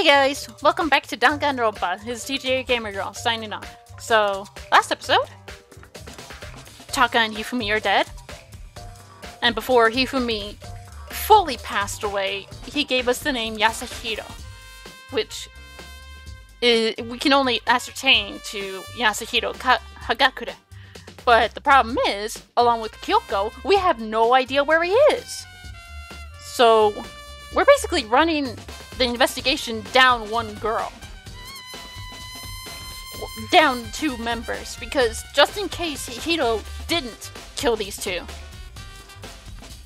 Hey guys, welcome back to Danganronpa. It's TJ Gamer Girl signing off. So, last episode, Taka and Hifumi are dead. And before Hifumi fully passed away, he gave us the name Yasuhiro, which we can only ascertain to Yasuhiro Hagakure. But the problem is, along with Kyoko, we have no idea where he is. So, we're basically running the investigation down one girl. Down two members, because just in case Hiro didn't kill these two.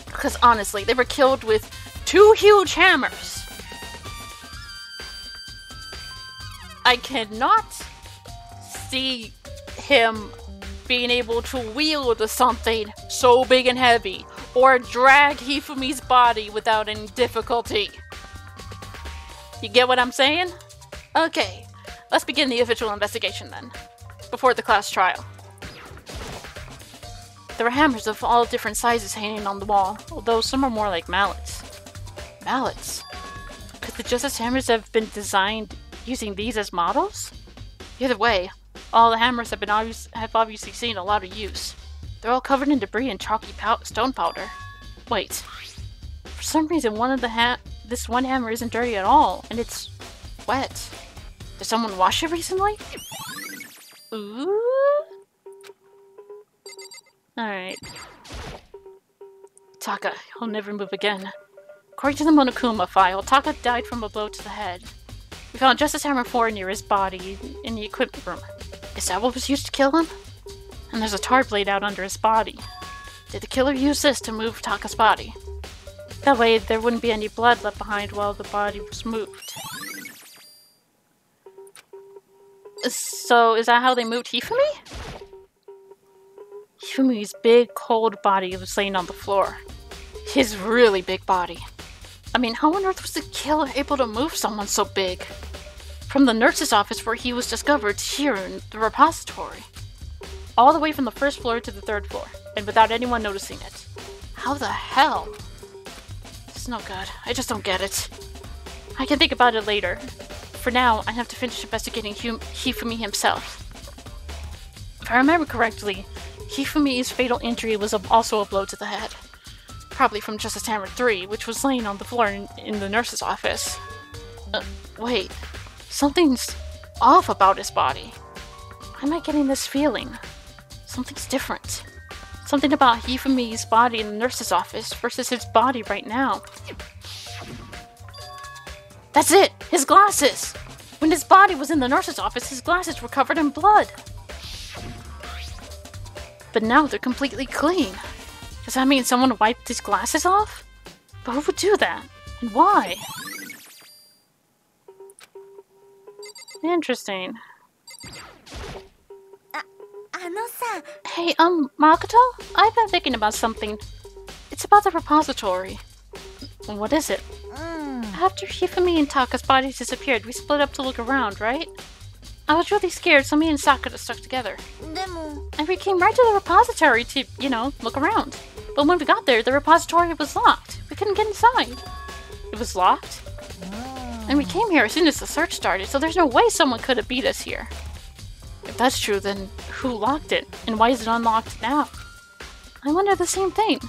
Because honestly, they were killed with two huge hammers. I cannot see him being able to wield something so big and heavy, or drag Hifumi's body without any difficulty. You get what I'm saying? Okay, let's begin the official investigation then, before the class trial. There were hammers of all different sizes hanging on the wall, although some are more like mallets. Mallets? Could the Justice hammers have been designed using these as models? Either way, all the hammers have obviously seen a lot of use. They're all covered in debris and chalky stone powder. Wait, for some reason this one hammer isn't dirty at all, and it's wet. Did someone wash it recently? Ooh. Alright. Taka, he'll never move again. According to the Monokuma file, Taka died from a blow to the head. We found Justice Hammer 4 near his body in the equipment room. Is that what was used to kill him? And there's a tar blade out under his body. Did the killer use this to move Taka's body? That way, there wouldn't be any blood left behind while the body was moved. So, is that how they moved Hifumi? Hifumi's big, cold body was laying on the floor. His really big body. I mean, how on earth was the killer able to move someone so big? From the nurse's office where he was discovered to here in the repository. All the way from the first floor to the third floor, and without anyone noticing it. How the hell? It's no good. I just don't get it. I can think about it later. For now, I have to finish investigating Hifumi himself. If I remember correctly, Hifumi's fatal injury was also a blow to the head. Probably from Justice Hammer 3, which was laying on the floor in the nurse's office. Wait. Something's off about his body. Why am I getting this feeling? Something's different. Something about Hifumi's body in the nurse's office versus his body right now. That's it! His glasses! When his body was in the nurse's office, his glasses were covered in blood. But now they're completely clean. Does that mean someone wiped his glasses off? But who would do that? And why? Interesting. Hey, Makoto? I've been thinking about something. It's about the repository. What is it? After Hifumi and Taka's bodies disappeared, we split up to look around, right? I was really scared, so me and Sakura stuck together. And we came right to the repository to, look around. But when we got there, the repository was locked. We couldn't get inside. It was locked? And we came here as soon as the search started, so there's no way someone could have beat us here. If that's true, then who locked it? And why is it unlocked now? I wonder the same thing.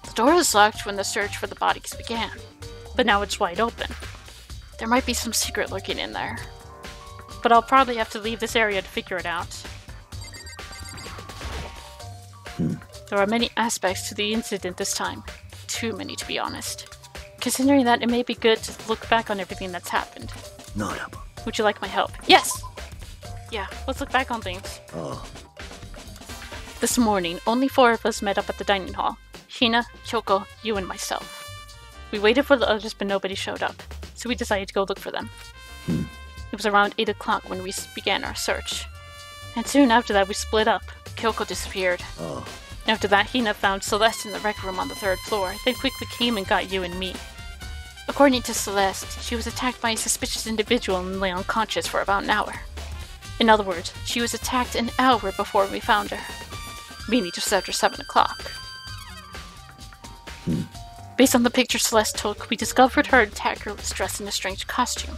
The door was locked when the search for the bodies began, but now it's wide open. There might be some secret lurking in there. But I'll probably have to leave this area to figure it out. There are many aspects to the incident this time. Too many, to be honest. Considering that, it may be good to look back on everything that's happened. Would you like my help? Yes! Yeah, let's look back on things. This morning, only 4 of us met up at the dining hall. Hina, Kyoko, you, and myself. We waited for the others, but nobody showed up, so we decided to go look for them. It was around 8 o'clock when we began our search. And soon after that, we split up. Kyoko disappeared. After that, Hina found Celeste in the rec room on the 3rd floor, then quickly came and got you and me. According to Celeste, she was attacked by a suspicious individual and lay unconscious for about an hour. In other words, she was attacked an hour before we found her. Meaning just after 7 o'clock. Based on the picture Celeste took, we discovered her attacker was dressed in a strange costume.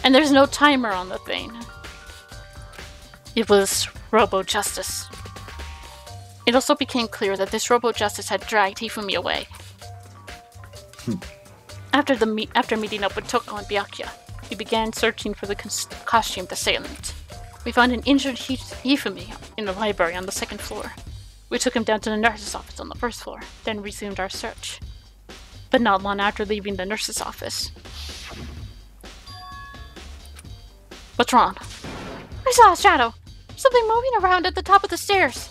And there's no timer on the thing. It was Robo Justice. It also became clear that this Robo Justice had dragged Hifumi away. After meeting up with Toko and Byakuya, we began searching for the costumed assailant. We found an injured Hifumi in the library on the second floor. We took him down to the nurse's office on the first floor, then resumed our search. But not long after leaving the nurse's office. What's wrong? I saw a shadow! Something moving around at the top of the stairs!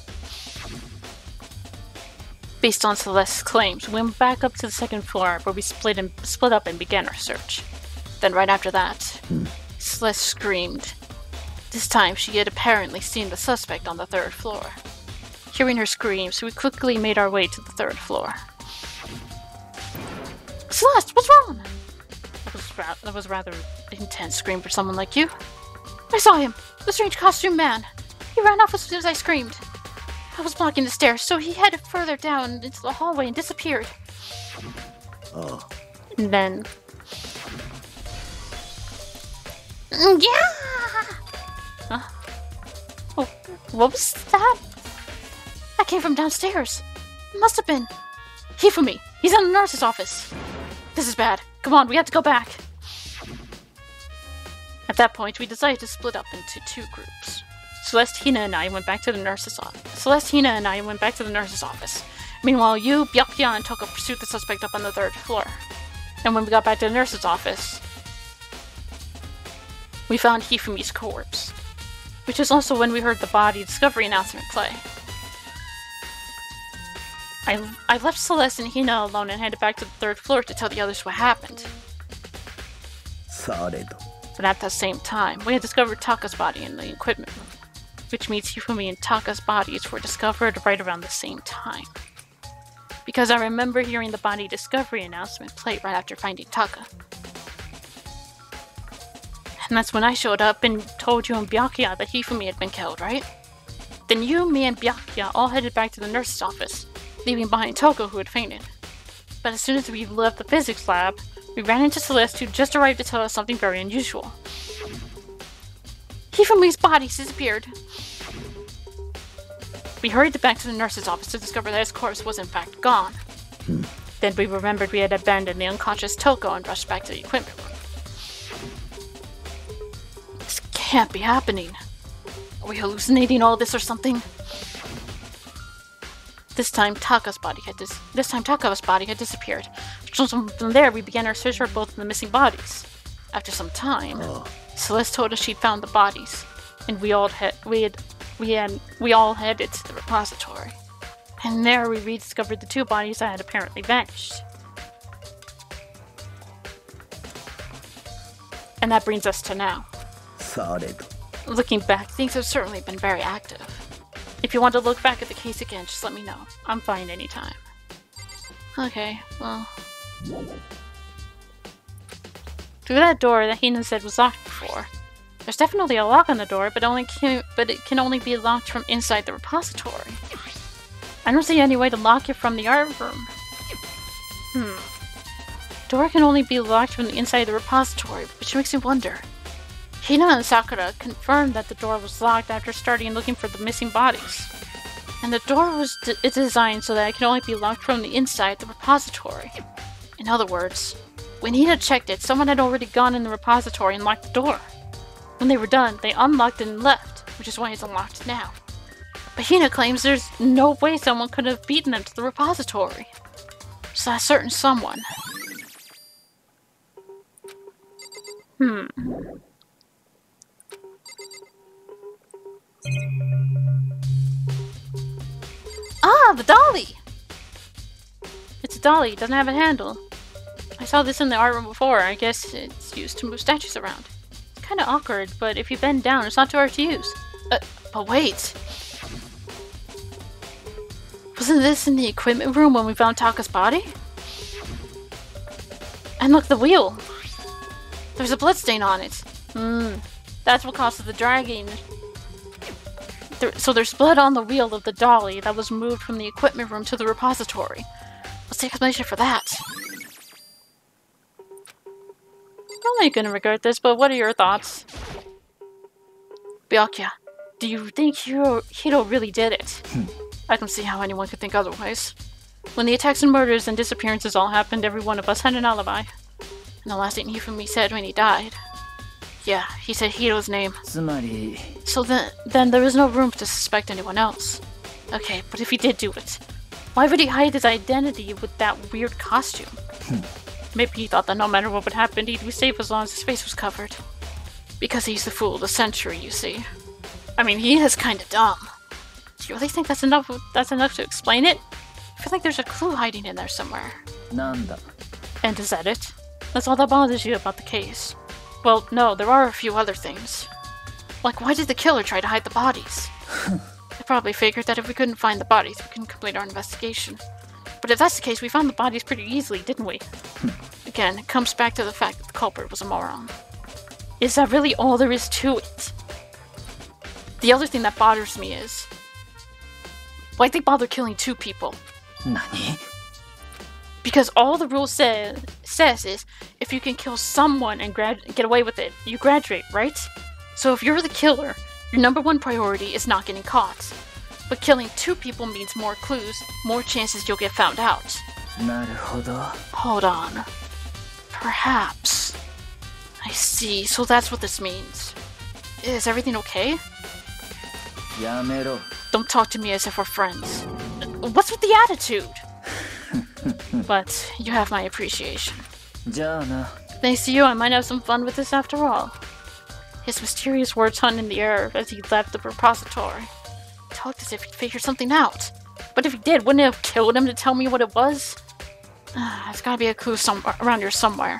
Based on Celeste's claims, we went back up to the second floor where we split up and began our search. Then right after that, Celeste screamed. This time she had apparently seen the suspect on the third floor. Hearing her screams, we quickly made our way to the third floor. Celeste, what's wrong? That was a rather intense scream for someone like you. I saw him, the strange costume man. He ran off as soon as I screamed. I was blocking the stairs, so he headed further down into the hallway and disappeared. Oh. And then... Yeah! Huh? Oh, what was that? That came from downstairs. It must have been Hifumi. He's in the nurse's office. This is bad. Come on, we have to go back. At that point, we decided to split up into two groups. Celeste, Hina, and I went back to the nurse's office. Meanwhile, you, Byakuya, and Toko pursued the suspect up on the third floor. And when we got back to the nurse's office, we found Hifumi's corpse, which is also when we heard the body discovery announcement play. I left Celeste and Hina alone and headed back to the third floor to tell the others what happened. But at the same time, we had discovered Taka's body in the equipment room, which means Hifumi and Taka's bodies were discovered right around the same time. Because I remember hearing the body discovery announcement play right after finding Taka. And that's when I showed up and told you and Byakuya that Hifumi had been killed, right? Then you, me, and Byakuya all headed back to the nurse's office, leaving behind Toko, who had fainted. But as soon as we left the physics lab, we ran into Celeste, who just arrived to tell us something very unusual. Hifumi's body disappeared. We hurried back to the nurse's office to discover that his corpse was in fact gone. Then we remembered we had abandoned the unconscious Toko and rushed back to the equipment room. This can't be happening. Are we hallucinating all this or something? This time Taka's body had disappeared. So from there, we began our search for both of the missing bodies. After some time, Celeste told us she'd found the bodies, and we all headed to the repository. And there we rediscovered the two bodies that had apparently vanished. And that brings us to now. Looking back, things have certainly been very active. If you want to look back at the case again, just let me know. I'm fine anytime. Okay, well... Through that door that Hina said was locked before. There's definitely a lock on the door, but it can only be locked from inside the repository. I don't see any way to lock it from the art room. Door can only be locked from the inside of the repository, which makes me wonder. Hina and Sakura confirmed that the door was locked after starting looking for the missing bodies. And the door was designed so that it can only be locked from the inside the repository. In other words, when Hina checked it, someone had already gone in the repository and locked the door. When they were done, they unlocked and left, which is why it's unlocked now. But Hina claims there's no way someone could have beaten them to the repository. So that certain someone. Ah, the dolly! It's a dolly, it doesn't have a handle. I saw this in the art room before. I guess it's used to move statues around. It's kinda awkward, but if you bend down, it's not too hard to use. But wait! Wasn't this in the equipment room when we found Taka's body? And look, the wheel! There's a bloodstain on it. That's what caused the dragging. So there's blood on the wheel of the dolly that was moved from the equipment room to the repository. What's the explanation for that? I'm not gonna regret this, but what are your thoughts? Byakuya, do you think Hiro really did it? I don't see how anyone could think otherwise. When the attacks and murders and disappearances all happened, every one of us had an alibi. And the last thing Hifumi said when he died... Yeah, he said Hiro's name. So then there was no room to suspect anyone else. Okay, but if he did do it, why would he hide his identity with that weird costume? Maybe he thought that no matter what would happen, he'd be safe as long as his face was covered. Because he's the fool of the century, you see. I mean, he is kinda dumb. Do you really think that's enough to explain it? I feel like there's a clue hiding in there somewhere. Nanda. And is that it? That's all that bothers you about the case? Well, no, there are a few other things. Like, why did the killer try to hide the bodies? They probably figured that if we couldn't find the bodies, we couldn't complete our investigation. But if that's the case, we found the bodies pretty easily, didn't we? Again, it comes back to the fact that the culprit was a moron. Is that really all there is to it? The other thing that bothers me is... why'd they bother killing 2 people? Nani? Because all the rule says is, if you can kill someone and get away with it, you graduate, right? So if you're the killer, your #1 priority is not getting caught. But killing 2 people means more clues, more chances you'll get found out. Naruhodo. Hold on. Perhaps. I see, so that's what this means. Is everything okay? Yamero. Don't talk to me as if we're friends. What's with the attitude? But you have my appreciation. Thanks to you, I might have some fun with this after all. His mysterious words hung in the air as he left the repository. He talked as if he'd figured something out. But if he did, wouldn't it have killed him to tell me what it was? There's gotta be a clue around here somewhere.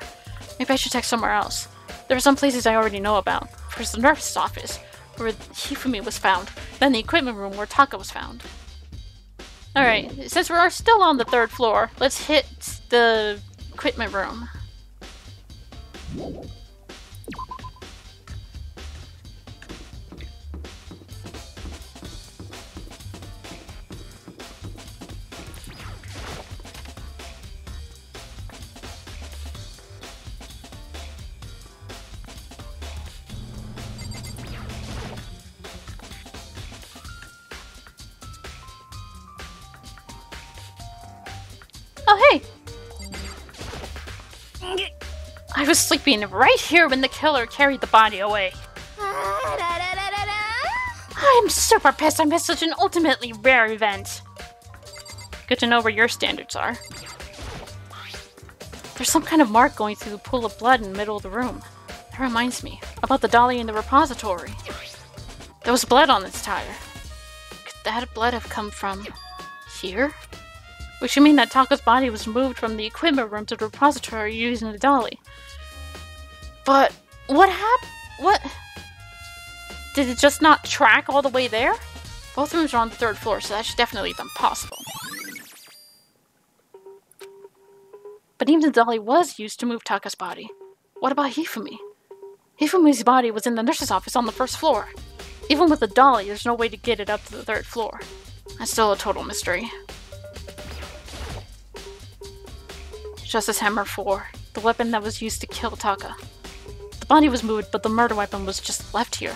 Maybe I should check somewhere else. There are some places I already know about. First, the nurse's office, where Hifumi was found. Then the equipment room, where Taka was found. Alright, since we're still on the 3rd floor, let's hit the equipment room. Oh, hey! I was sleeping right here when the killer carried the body away. I'm super pissed I missed such an ultimately rare event. Good to know where your standards are. There's some kind of mark going through the pool of blood in the middle of the room. That reminds me about the dolly in the repository. There was blood on its tire. Could that blood have come from here? Which would mean that Taka's body was moved from the equipment room to the repository using the dolly. But what happened? What? Did it just not track all the way there? Both rooms are on the 3rd floor, so that should definitely have been possible. But even the dolly was used to move Taka's body. What about Hifumi? Hifumi's body was in the nurse's office on the 1st floor. Even with the dolly, there's no way to get it up to the 3rd floor. That's still a total mystery. Justice Hammer 4, the weapon that was used to kill Taka. The body was moved, but the murder weapon was just left here.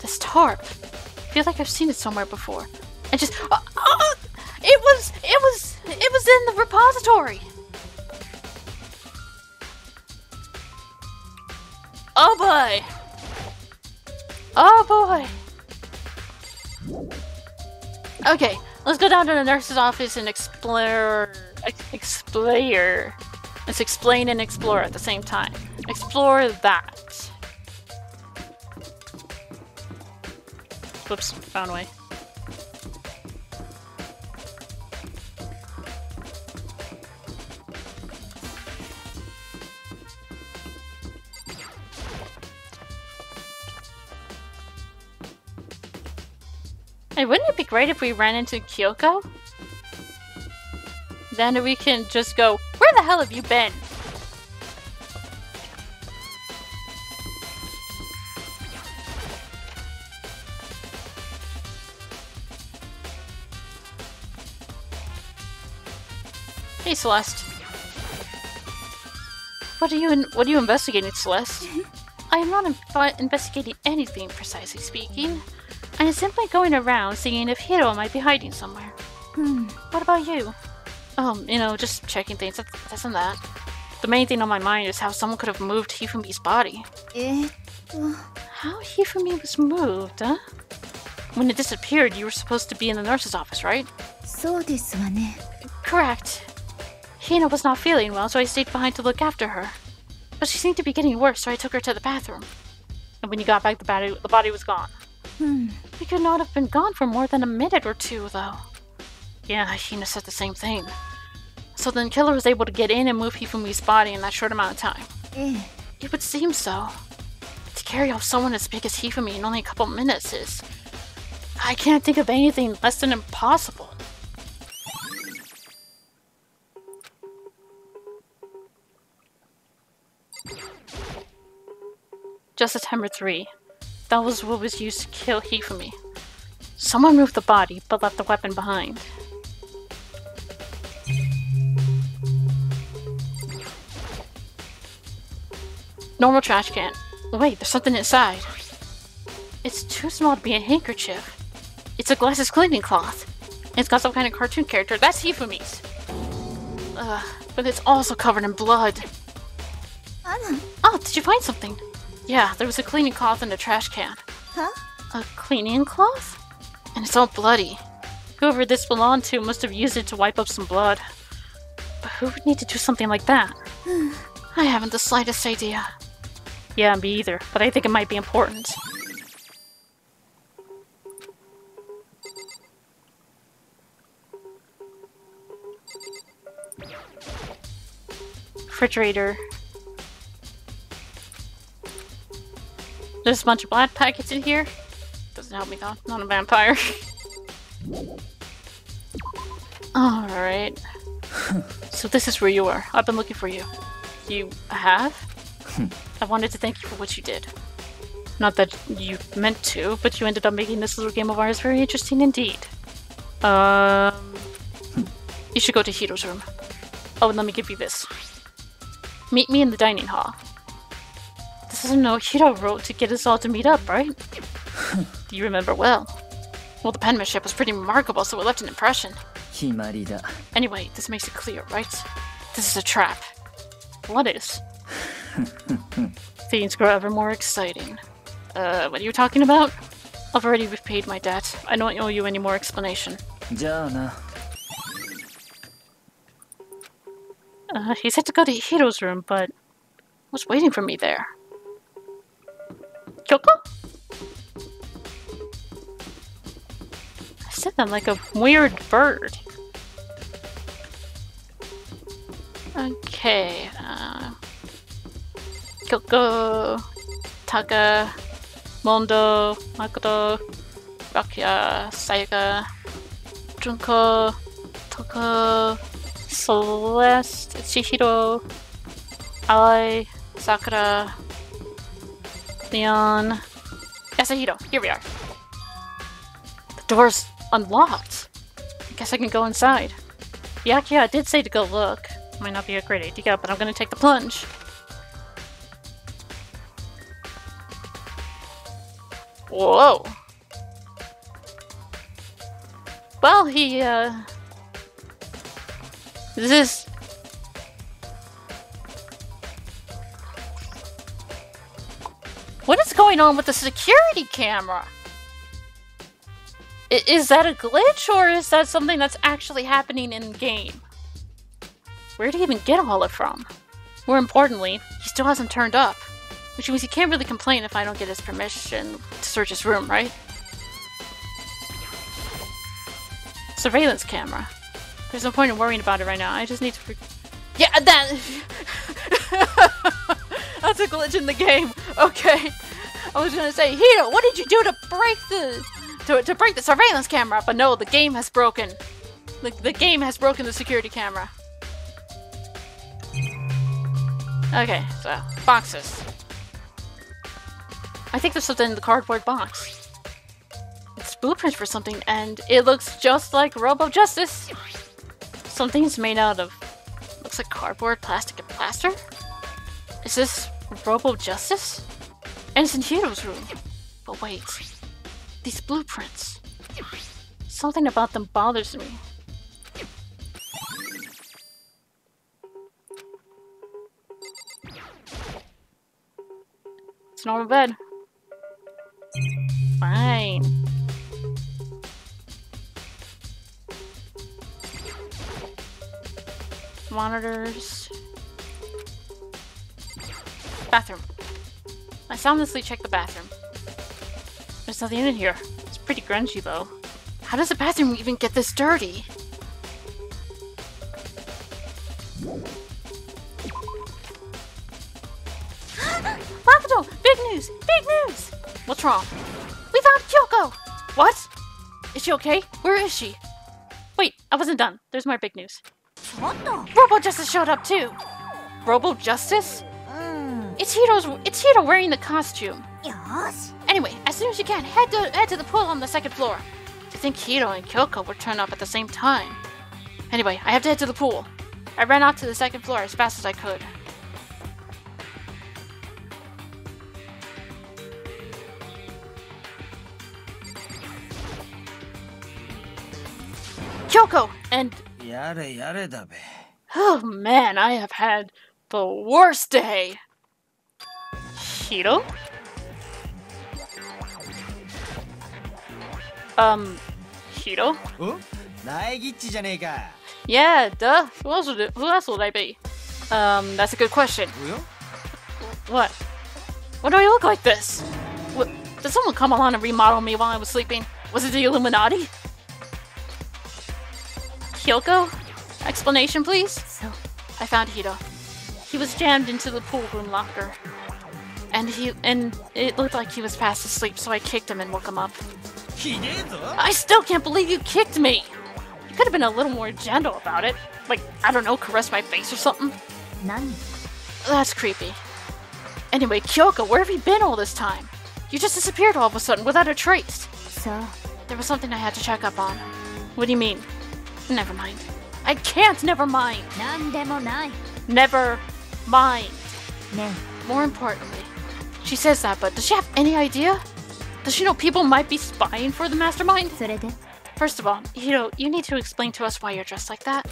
This tarp. I feel like I've seen it somewhere before. And just it was in the repository. Oh boy. Oh boy. Okay, let's go down to the nurse's office and explore. Let's explain and explore at the same time. Explore that. Whoops, found a way. Hey, wouldn't it be great if we ran into Kyoko? Then we can just go, where the hell have you been? Hey, Celeste. What are you investigating, Celeste? I am not investigating anything, precisely speaking. I am simply going around seeing if Hiro might be hiding somewhere. What about you? Just checking things. That's and that. The main thing on my mind is how someone could have moved Hifumi's body. How Hifumi was moved, huh? When it disappeared, you were supposed to be in the nurse's office, right? Correct. Hina was not feeling well, so I stayed behind to look after her. But she seemed to be getting worse, so I took her to the bathroom. And when you got back, the body was gone. It could not have been gone for more than a minute or two, though. Yeah, Hina said the same thing. So then Killer was able to get in and move Hifumi's body in that short amount of time. It would seem so. To carry off someone as big as Hifumi in only a couple minutes is... I can't think of anything less than impossible. Justice Hammer 3. That was what was used to kill Hifumi. Someone moved the body, but left the weapon behind. Normal trash can. Wait, there's something inside. It's too small to be a handkerchief. It's a glasses cleaning cloth. It's got some kind of cartoon character. That's Hifumi's. But it's also covered in blood. Oh, did you find something? Yeah, there was a cleaning cloth in a trash can. A cleaning cloth? And it's all bloody. Whoever this belonged to must have used it to wipe up some blood. But who would need to do something like that? I haven't the slightest idea. Yeah, me either, but I think it might be important. Refrigerator. There's a bunch of black packets in here. Doesn't help me though, not a vampire. Alright. So this is where you are. I've been looking for you. You have? I wanted to thank you for what you did. Not that you meant to, but you ended up making this little game of ours very interesting indeed. You should go to Hiro's room. Oh, and let me give you this. Meet me in the dining hall. This is a note Hiro wrote to get us all to meet up, right? Do you remember well? Well, the penmanship was pretty remarkable, so it left an impression. Anyway, this makes it clear, right? This is a trap. What is? Things grow ever more exciting. What are you talking about? I've already repaid my debt. I don't owe you any more explanation. He said to go to Hiro's room, but was waiting for me there. Kyoko? I said that like a weird bird. Okay, Kyoko, Taka, Mondo, Makoto, Rakia, Sayaka, Junko, Toko, Celeste, Chihiro, Ai, Sakura, Leon, Yasuhiro. Here we are. The door's unlocked. I guess I can go inside. Yakia did say to go look. Might not be a great idea, but I'm gonna take the plunge. Whoa. Well, this is... What is going on with the security camera? Is that a glitch, or is that something that's actually happening in-game? Where did he even get all it from? More importantly, he still hasn't turned up. Which means he can't really complain if I don't get his permission to search his room, right? Surveillance camera. There's no point in worrying about it right now. I just need to... Yeah, that... That's a glitch in the game. Okay. I was gonna say, Hiro, what did you do to break to break the surveillance camera? But no, the game has broken. The game has broken the security camera. Okay, so boxes. I think there's something in the cardboard box. It's blueprints for something, and it looks just like Robo Justice. Something's made out of looks like cardboard, plastic, and plaster? Is this Robo Justice? And it's in Hiro's room. But wait, these blueprints. Something about them bothers me. It's normal bed. Fine. Monitors. Bathroom. I soundlessly checked the bathroom. There's nothing in here. It's pretty grungy though. How does the bathroom even get this dirty? Makoto! Big news! Big news! What's wrong? We found Kyoko! What? Is she okay? Where is she? Wait, I wasn't done. There's more big news. Robo Justice showed up too! Robo Justice? It's Hiro wearing the costume. Anyway, as soon as you can, head to the pool on the second floor. I think Hiro and Kyoko would turn up at the same time. Anyway, I have to head to the pool. I ran out to the second floor as fast as I could. Kyoko! And... Oh man, I have had the worst day. Hiro? Hiro? Yeah, duh. Who else would I be? That's a good question. What? Why do I look like this? What, did someone come along and remodel me while I was sleeping? Was it the Illuminati? Kyoko? Explanation, please? So, I found Hiro. He was jammed into the pool room locker. And it looked like he was fast asleep, so I kicked him and woke him up. I still can't believe you kicked me! You could have been a little more gentle about it. Like, I don't know, caress my face or something. That's creepy. Anyway, Kyoko, where have you been all this time? You just disappeared all of a sudden without a trace. So? There was something I had to check up on. What do you mean? Never mind. I can't never mind! Never mind. More importantly, she says that, but does she have any idea? Does she know people might be spying for the mastermind? First of all, Hiro, you need to explain to us why you're dressed like that.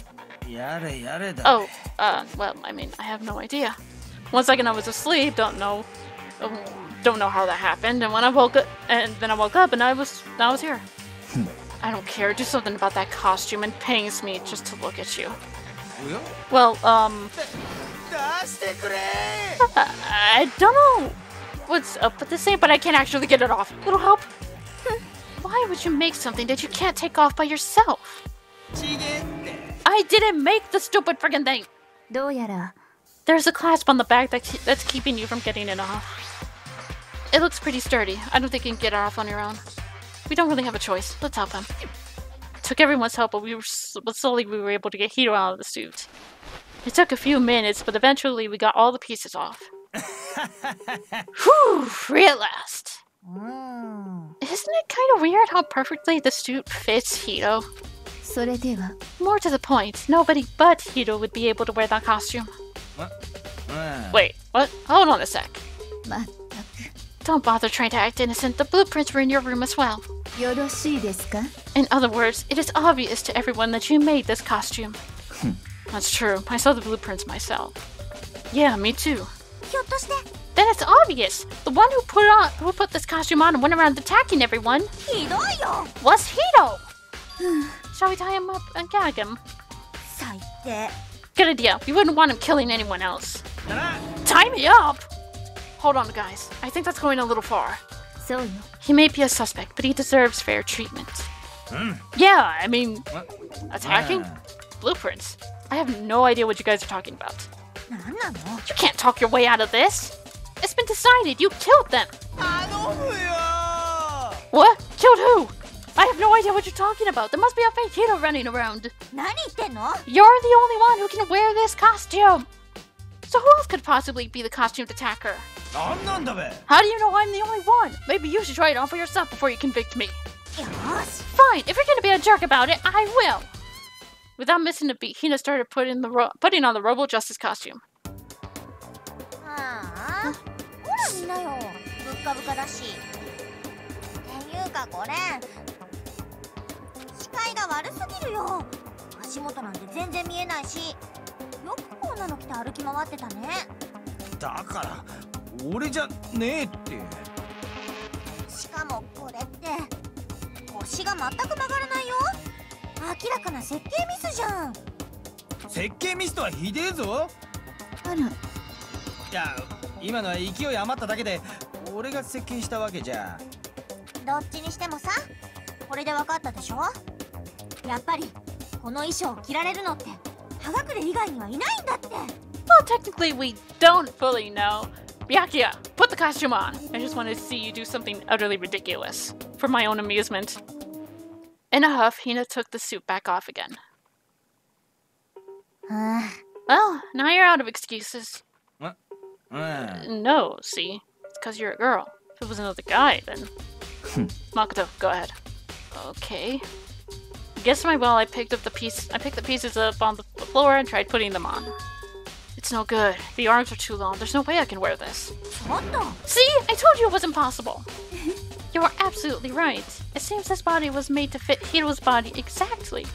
Oh, well, I mean, I have no idea. One second I was asleep, don't know how that happened, and when I woke up, and I was here. I don't care, do something about that costume, and pains me just to look at you. Well, I don't know what's up with this thing, but I can't actually get it off. Little help? Why would you make something that you can't take off by yourself? I didn't make the stupid friggin' thing! There's a clasp on the back that's keeping you from getting it off. It looks pretty sturdy. I don't think you can get it off on your own. We don't really have a choice. Let's help him. Took everyone's help, but slowly we were able to get Hiro out of the suit. It took a few minutes, but eventually we got all the pieces off. Whew, free at last. Isn't it kind of weird how perfectly the suit fits Hiro? More to the point, nobody but Hiro would be able to wear that costume. Wait, what? Hold on a sec. Don't bother trying to act innocent. The blueprints were in your room as well. In other words, it is obvious to everyone that you made this costume. That's true. I saw the blueprints myself. Yeah, me too. Then it's obvious. The one who put this costume on and went around attacking everyone was Hiro. Shall we tie him up and gag him? Good idea. We wouldn't want him killing anyone else. Tie me up? Hold on, guys. I think that's going a little far. He may be a suspect, but he deserves fair treatment. Yeah, I mean, attacking? Blueprints. I have no idea what you guys are talking about. You can't talk your way out of this. It's been decided. You killed them. What? Killed who? I have no idea what you're talking about. There must be a fake Hiro running around. You're the only one who can wear this costume. So who else could possibly be the costumed attacker? How do you know I'm the only one? Maybe you should try it on for yourself before you convict me. Fine, if you're gonna be a jerk about it, I will. Without missing a beat, Hina started putting on the Robo Justice costume. ああ、ほら見なよ、ぶっかぶかだし。っていうかこれ視界が悪すぎるよ。足元なんて全然見えないし、よくこんなの着て歩き回ってたね。だから俺じゃねえって。しかもこれって腰が全く曲がらないよ。明らかな設計ミスじゃん。設計ミスとはひでえぞ。あら、いや今のは勢い余っただけで俺が設計したわけじゃ。どっちにしてもさ、これで分かったでしょ。やっぱりこの衣装を着られるのってハガクレ以外にはいないんだって。 Well, technically, we don't fully know. Byakuya, put the costume on. I just wanted to see you do something utterly ridiculous for my own amusement. In a huff, Hina took the suit back off again. Well, now you're out of excuses. No, see? It's because you're a girl. If it was another guy, then... Makoto, go ahead. Okay. Against my will, I picked the pieces up on the floor and tried putting them on. It's no good. The arms are too long. There's no way I can wear this. See? I told you it was impossible. You are absolutely right. It seems this body was made to fit Hiro's body exactly.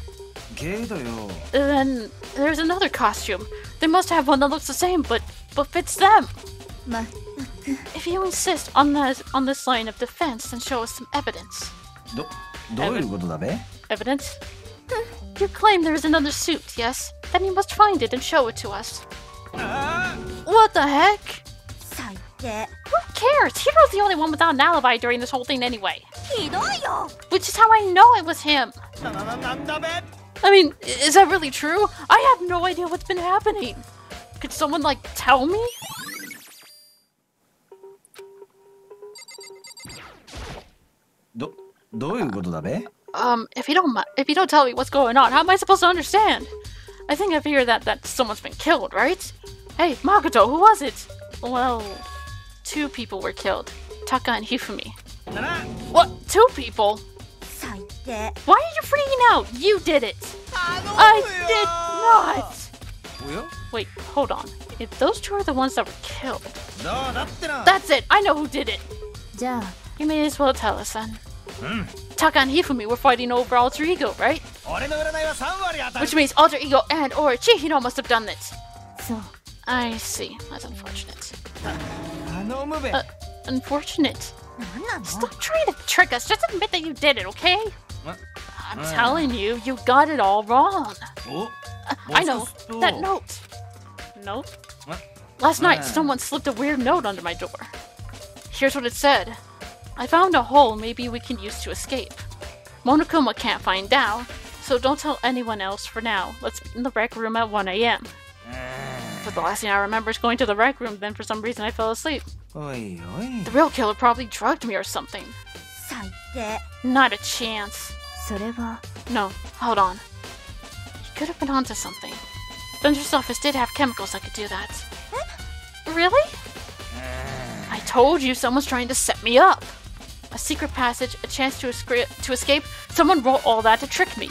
Then there's another costume. They must have one that looks the same, but fits them. If you insist on this line of defense, then show us some evidence. Evidence? You claim there is another suit, yes? Then you must find it and show it to us. What the heck? Who cares? Hiro's the only one without an alibi during this whole thing anyway. Which is how I know it was him. I mean, is that really true? I have no idea what's been happening. Could someone, like, tell me? If you don't tell me what's going on, how am I supposed to understand? I think I figured that someone's been killed, right? Hey, Makoto, who was it? Well, 2 people were killed. Taka and Hifumi. What? 2 people? Why are you freaking out? You did it! I did not! Wait, hold on. If those 2 are the ones that were killed... That's it! I know who did it! You may as well tell us then. Taka and Hifumi were fighting over alter ego, right? Which means alter ego and or Chihiro must have done it. I see. That's unfortunate. Unfortunate? Stop trying to trick us. Just admit that you did it, okay? I'm telling you, you got it all wrong. I know. That note. Note? Last night, someone slipped a weird note under my door. Here's what it said. I found a hole maybe we can use to escape. Monokuma can't find out, so don't tell anyone else for now. Let's meet in the rec room at 1 a.m. But the last thing I remember is going to the rec room, then for some reason I fell asleep. The real killer probably drugged me or something. Not a chance. No, hold on. He could have been onto something. Dungeon's office did have chemicals that could do that. Really? I told you someone's trying to set me up. A secret passage, a chance to escape. Someone wrote all that to trick me.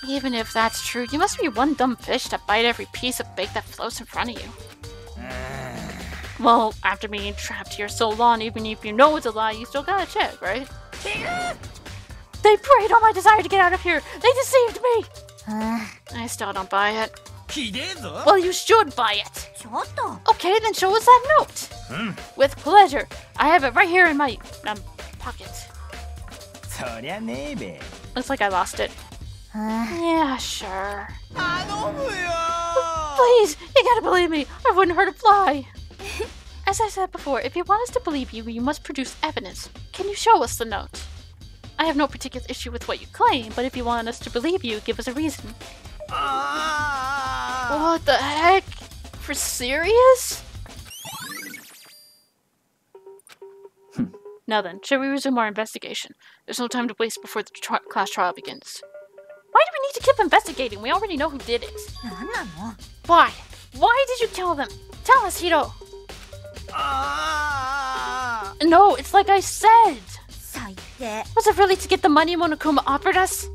Even if that's true, you must be one dumb fish to bite every piece of bait that floats in front of you. Well, after being trapped here so long, even if you know it's a lie, you still gotta check, right? They preyed on my desire to get out of here! They deceived me! I still don't buy it. Well, you should buy it! Okay, then show us that note! With pleasure. I have it right here in my pocket. Looks like I lost it. Yeah, sure. Please, you gotta believe me. I wouldn't hurt a fly. As I said before, if you want us to believe you, you must produce evidence. Can you show us the note? I have no particular issue with what you claim, but if you want us to believe you, give us a reason. What the heck? For serious? Now then, shall we resume our investigation? There's no time to waste before the class trial begins. Why do we need to keep investigating? We already know who did it. Why? Why did you kill them? Tell us, Hiro. No, it's like I said. Was it really to get the money Monokuma offered us?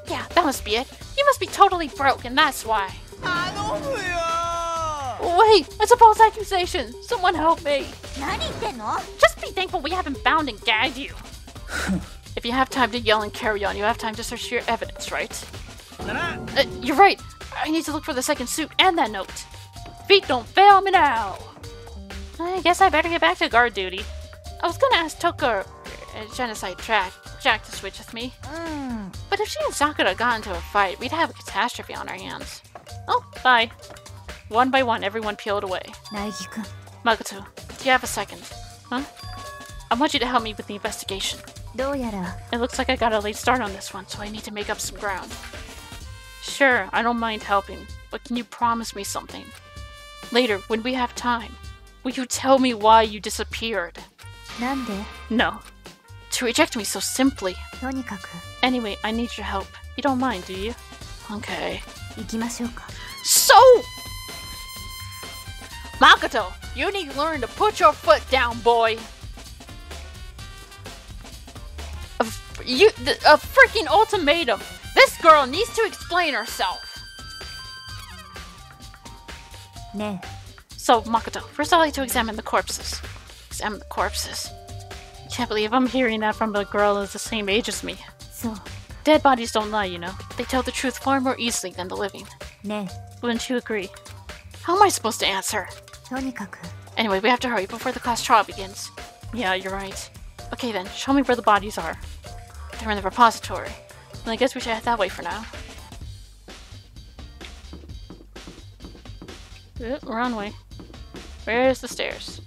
Yeah, that must be it. You must be totally broke, and that's why. 頼むよ Wait, it's a false accusation. Someone help me. 何言ってんの？ Just be thankful we haven't bound and gagged you. If you have time to yell and carry on, you have time to search your evidence, right? だな You're right. I need to look for the second suit and that note. Feet don't fail me now. I guess I better get back to guard duty. I was gonna ask Taka Genocide Jack to switch with me. But if she and Sakura got into a fight, we'd have a catastrophe on our hands. Oh, bye. One by one, everyone peeled away. 苗木くん。 Makoto, do you have a second? Huh? I want you to help me with the investigation. どうやら It looks like I got a late start on this one, so I need to make up some ground. Sure, I don't mind helping, but can you promise me something? Later, when we have time, will you tell me why you disappeared? なんで？ No. To reject me so simply. とにかく Anyway, I need your help. You don't mind, do you? Okay. 行きましょうか。 So! Makoto, you need to learn to put your foot down, boy. A freaking ultimatum. This girl needs to explain herself. ね So, Makoto, first I'd like to examine the corpses. Examine the corpses. Can't believe I'm hearing that from a girl that's the same age as me. え、そう。 Dead bodies don't lie, you know. They tell the truth far more easily than the living. ね Wouldn't you agree? How am I supposed to answer? え、とにかく Anyway, we have to hurry before the class trial begins. Yeah, you're right. Okay then, show me where the bodies are. They're in the repository. Well, I guess we should head that way for now. Wrong way. Where's the stairs?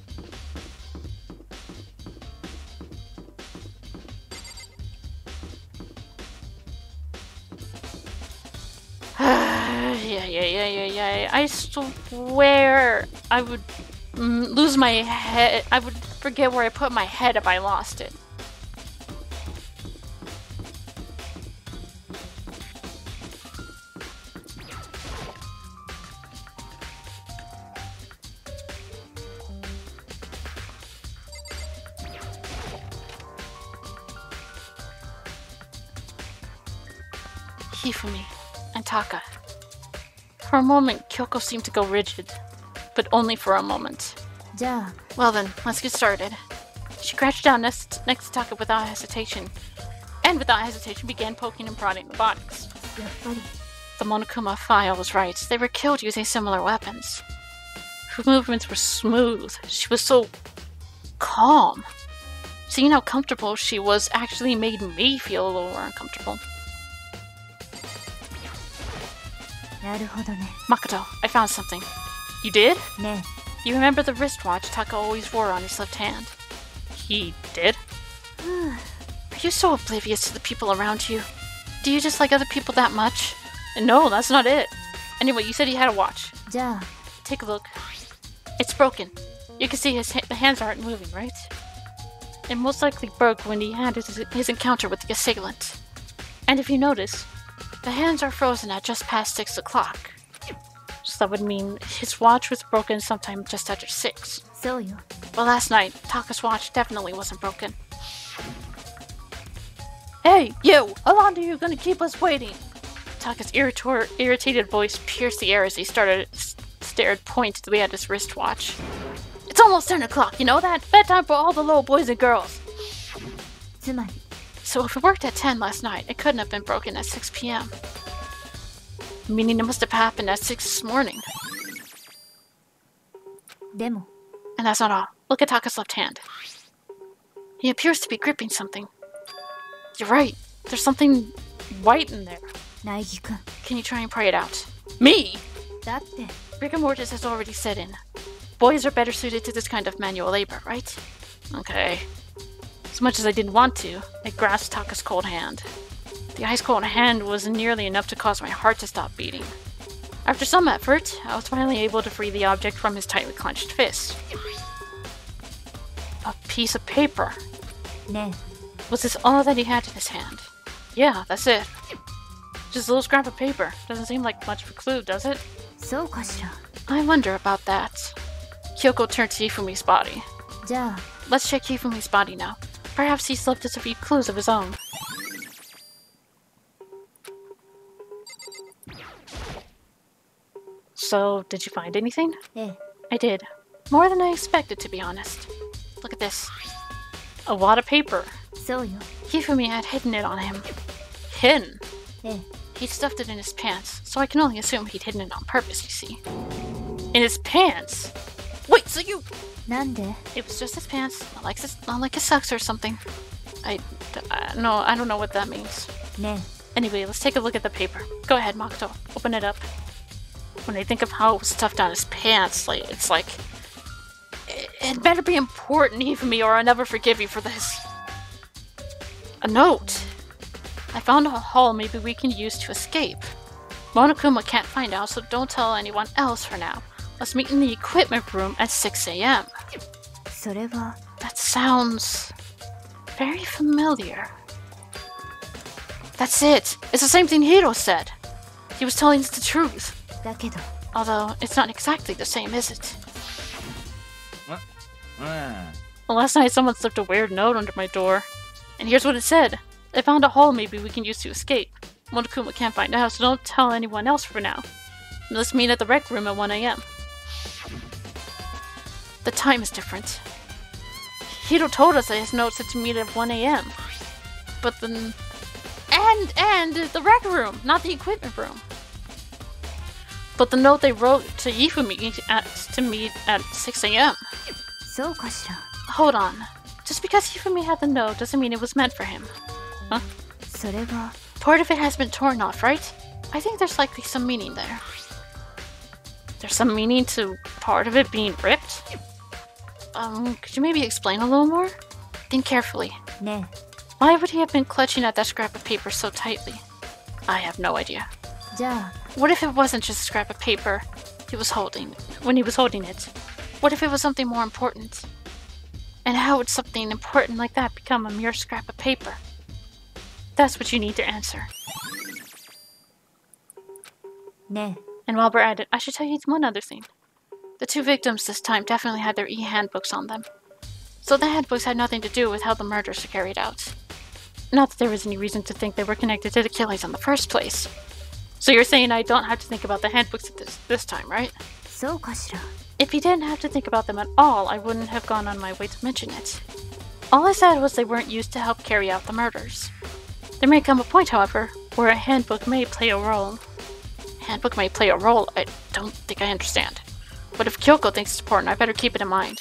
Yeah. I swear I would lose my head. I would forget where I put my head if I lost it. Hifumi and Taka. For a moment, Kyoko seemed to go rigid, but only for a moment. じゃあ Well then, let's get started. She crouched down next to Taka without hesitation, and without hesitation began poking and prodding the bodies. やっぱり The Monokuma file was right. They were killed using similar weapons. Her movements were smooth. She was so calm. Seeing how comfortable she was actually made me feel a little more uncomfortable. なるほどね Makoto, I found something. You did? ね You remember the wristwatch Taka always wore on his left hand? He did? Are you so oblivious to the people around you? Do you dislike other people that much? No, that's not it. Anyway, you said he had a watch. えじゃあ Take a look. It's broken. You can see the hands aren't moving, right? It most likely broke when he had his encounter with the assailant. And if you notice, the hands are frozen at just past 6 o'clock. So that would mean his watch was broken sometime just after 6. そうよ Well, last night, Taka's watch definitely wasn't broken. Hey, you! How long are you gonna keep us waiting? Taka's irritated voice pierced the air as he stared pointedly at his wristwatch. It's almost 10 o'clock, you know that? Bedtime for all the little boys and girls. つまり So if it worked at 10 last night, it couldn't have been broken at 6 p.m. Meaning it must have happened at 6 this morning. でも And that's not all. Look at Taka's left hand. He appears to be gripping something. You're right. There's something white in there. 苗木くん Can you try and pry it out? Me? だって Rigor mortis has already set in. Boys are better suited to this kind of manual labor, right? Okay. As much as I didn't want to, I grasped Taka's cold hand. The ice cold hand was nearly enough to cause my heart to stop beating. After some effort, I was finally able to free the object from his tightly clenched fist. A piece of paper. ね Was this all that he had in his hand? Yeah, that's it. Just a little scrap of paper. Doesn't seem like much of a clue, does it? えそうかしら I wonder about that. Kyoko turned to Hifumi's body. じゃあ Let's check Hifumi's body now. Perhaps he's left us a few clues of his own. So, did you find anything? ええ I did. More than I expected, to be honest. Look at this. A wad of paper. そうよ Hifumi had hidden it on him. Hidden? ええ He stuffed it in his pants, so I can only assume he'd hidden it on purpose, you see. In his pants? Wait, so you... なんで It was just his pants, not like his socks or something. No, I don't know what that means. ね Anyway, let's take a look at the paper. Go ahead, Makoto. Open it up. When I think of how it was stuffed down his pants, it's like... It better be important, Hifumi, or I'll never forgive you for this. A note. I found a hole maybe we can use to escape. Monokuma can't find out, so don't tell anyone else for now. Let's meet in the equipment room at 6 a.m. それは That sounds... very familiar. That's it! It's the same thing Hiro said! He was telling us the truth. だけど Although, it's not exactly the same, is it? うん Well, last night someone slipped a weird note under my door. And here's what it said. I found a hole maybe we can use to escape. Monokuma can't find out, so don't tell anyone else for now. Let's meet at the rec room at 1 a.m. The time is different. Hiro told us that his note said to meet at 1 a.m. But then... And the rec room, not the equipment room. But the note they wrote to Hifumi to meet at 6 a.m. そうかしら Hold on. Just because Hifumi had the note doesn't mean it was meant for him. Huh? それは Part of it has been torn off, right? I think there's likely some meaning there. There's some meaning to part of it being ripped? Could you maybe explain a little more? Think carefully. ね Why would he have been clutching at that scrap of paper so tightly? I have no idea. じゃあ What if it wasn't just a scrap of paper he was holding when he was holding it? What if it was something more important? And how would something important like that become a mere scrap of paper? That's what you need to answer. ね And while we're at it, I should tell you one other thing. The two victims this time definitely had their e-handbooks on them. So the handbooks had nothing to do with how the murders were carried out. Not that there was any reason to think they were connected to the killings in the first place. So you're saying I don't have to think about the handbooks this time, right? そうかしら If you didn't have to think about them at all, I wouldn't have gone on my way to mention it. All I said was they weren't used to help carry out the murders. There may come a point, however, where a handbook may play a role. Handbook may play a role? I don't think I understand. But if Kyoko thinks it's important, I better keep it in mind.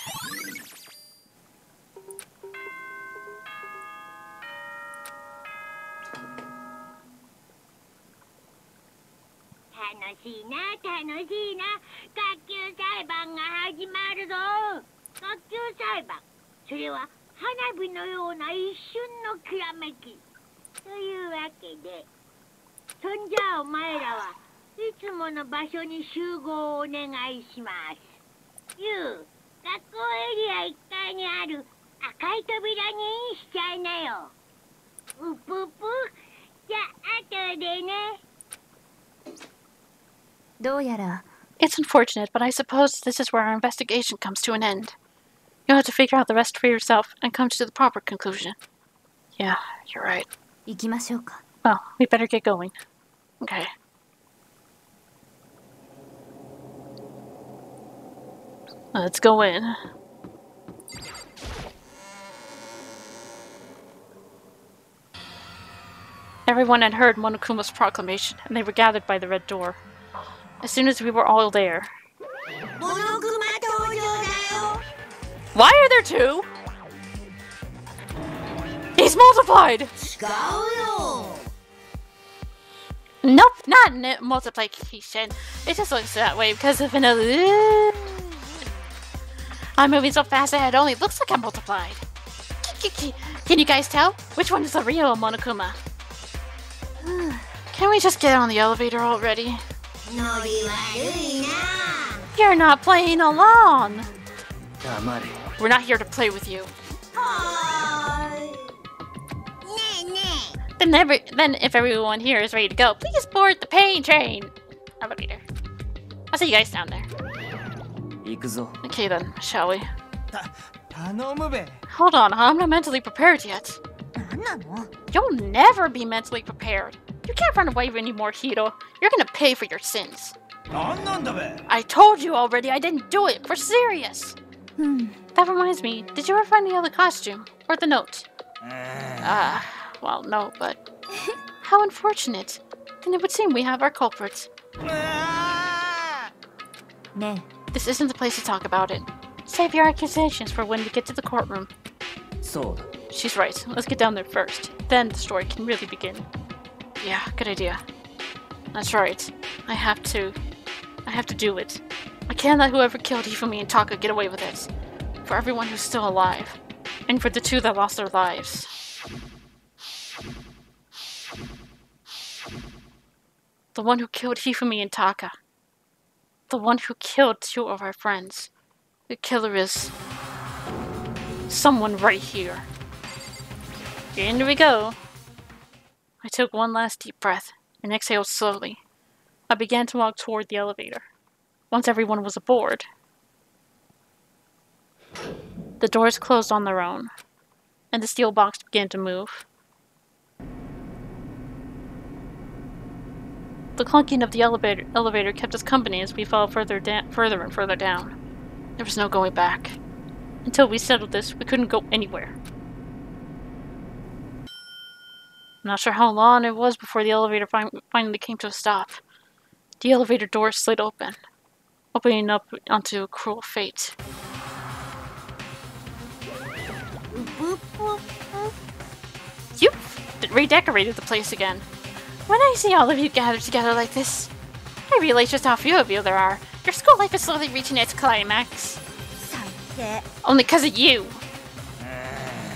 It's unfortunate, but I suppose this is where our investigation comes to an end. You'll have to figure out the rest for yourself and come to the proper conclusion. Yeah, you're right. 行きましょうか Well, we better get going. Okay. Let's go in. Everyone had heard Monokuma's proclamation, and they were gathered by the red door. As soon as we were all there... Why are there two? He's multiplied! Nope, not multiplication. It just looks that way because of an illusion. I'm moving so fast that it only looks like I'm multiplied. Can you guys tell? Which one is the real Monokuma? Can we just get on the elevator already? You're not playing along! 黙れ We're not here to play with you. Then if everyone here is ready to go, please board the pain train! Elevator. I'll see you guys down there. 行くぞ Okay then, shall we? 頼むべ Hold on, I'm not mentally prepared yet. 何なの You'll never be mentally prepared. You can't run away anymore, Hiro. You're gonna pay for your sins. なんだべ I told you already I didn't do it. We're serious. That reminds me, did you ever find the other costume? Or the note? Well, no, but... How unfortunate. Then it would seem we have our culprits. This isn't the place to talk about it. Save your accusations for when we get to the courtroom. そうだ She's right. Let's get down there first. Then the story can really begin. Yeah, good idea. That's right. I have to do it. I can't let whoever killed Hifumi and Taka get away with it. For everyone who's still alive. And for the two that lost their lives. The one who killed Hifumi and Taka. The one who killed two of our friends. The killer is... someone right here. In we go. I took one last deep breath and exhaled slowly. I began to walk toward the elevator. Once everyone was aboard, the doors closed on their own, and the steel box began to move. The clunking of the elevator kept us company as we fell further and further down. There was no going back. Until we settled this, we couldn't go anywhere. I'm not sure how long it was before the elevator finally came to a stop. The elevator door slid open, opening up onto a cruel fate. You've redecorated the place again. When I see all of you gathered together like this, I realize just how few of you there are. Your school life is slowly reaching its climax. Only because of you.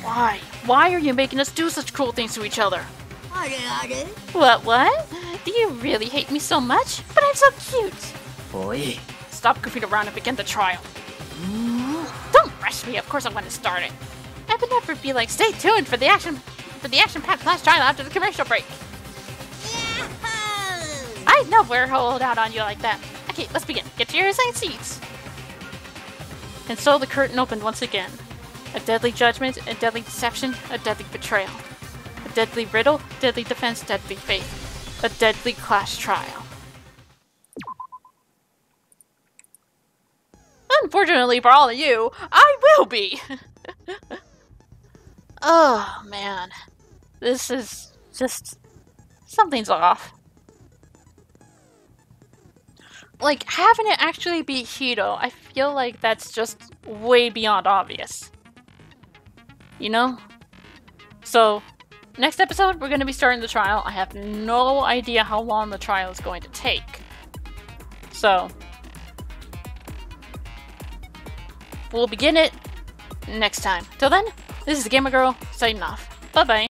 Why? Why are you making us do such cruel things to each other? What? Do you really hate me so much? But I'm so cute. Boy Stop goofing around and begin the trial. Don't rush me. Of course I want to start it. I would never be like, stay tuned for the action-packed class trial after the commercial break. I know we're hold out on you like that. Okay, let's begin. Get to your assigned seats. And so the curtain opened once again. A deadly judgment, a deadly deception, a deadly betrayal. A deadly riddle, deadly defense, deadly faith. A deadly class trial. Unfortunately for all of you, I will be! Oh, man. This is just... something's off. Like, having it actually be Hito, I feel like that's just way beyond obvious. You know? So, next episode, we're going to be starting the trial. I have no idea how long the trial is going to take. So, we'll begin it next time. Till then, this is Gamer Girl, signing off. Bye-bye.